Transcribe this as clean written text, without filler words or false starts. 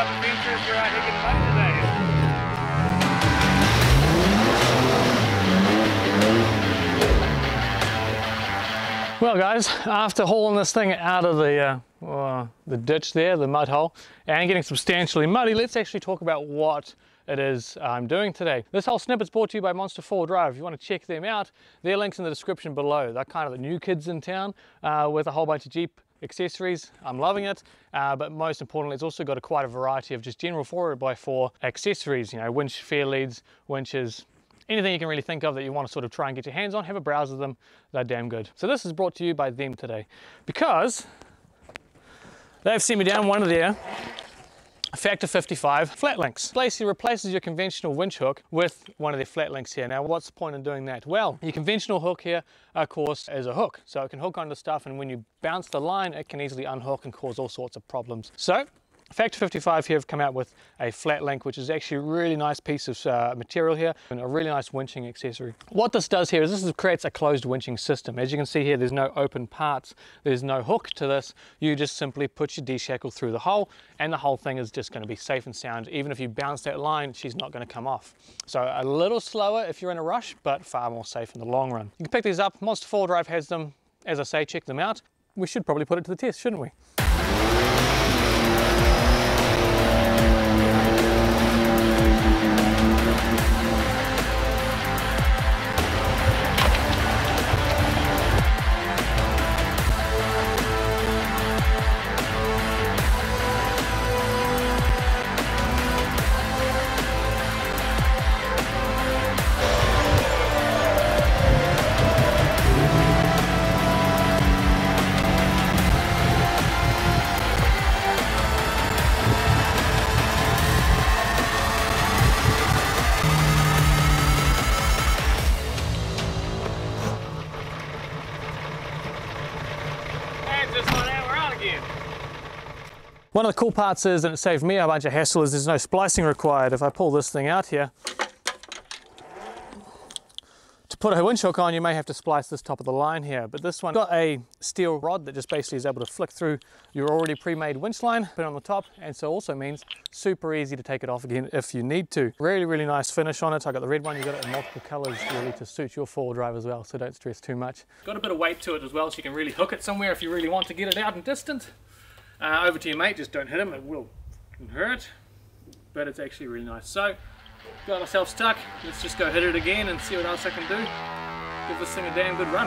up, adventurers? We're out here getting money today. Well guys, after hauling this thing out of the ditch there, the mud hole, and getting substantially muddy, let's actually talk about what it is I'm doing today. This whole snippet's brought to you by Monster 4 Drive. If you want to check them out, their link's in the description below. They're kind of the new kids in town with a whole bunch of Jeep accessories. I'm loving it, but most importantly, it's also got quite a variety of just general 4x4 accessories, you know, winch fair leads, winches, anything you can really think of that you want to sort of try and get your hands on. Have a browse of them, they're damn good. So this is brought to you by them today because they've sent me down one of their Factor 55 Flatlinks. Basically replaces your conventional winch hook with one of their Flatlinks here. Now what's the point in doing that? Well, your conventional hook here, of course, is a hook. So it can hook onto stuff, and when you bounce the line, it can easily unhook and cause all sorts of problems. So Factor 55 here have come out with a Flatlink, which is actually a really nice piece of material here and a really nice winching accessory. What this does here is this creates a closed winching system. As you can see here, there's no open parts, there's no hook to this. You just simply put your D-shackle through the hole, and the whole thing is just going to be safe and sound. Even if you bounce that line, she's not going to come off. So a little slower if you're in a rush, but far more safe in the long run. You can pick these up. Monster 4 Drive has them. As I say, check them out. We should probably put it to the test, shouldn't we? One of the cool parts is, and it saved me a bunch of hassle, is there's no splicing required. If I pull this thing out here, to put a winch hook on, you may have to splice this top of the line here, but this one got a steel rod that just basically is able to flick through your already pre-made winch line, put it on the top, and so also means super easy to take it off again if you need to. Really, really nice finish on it. I got the red one, you got it in multiple colors really to suit your 4 drive as well, so don't stress too much. Got a bit of weight to it as well, so you can really hook it somewhere if you really want to get it out and distant. Over to your mate, just don't hit him, it will hurt, but it's actually really nice. So, got myself stuck, let's just go hit it again and see what else I can do. Give this thing a damn good run.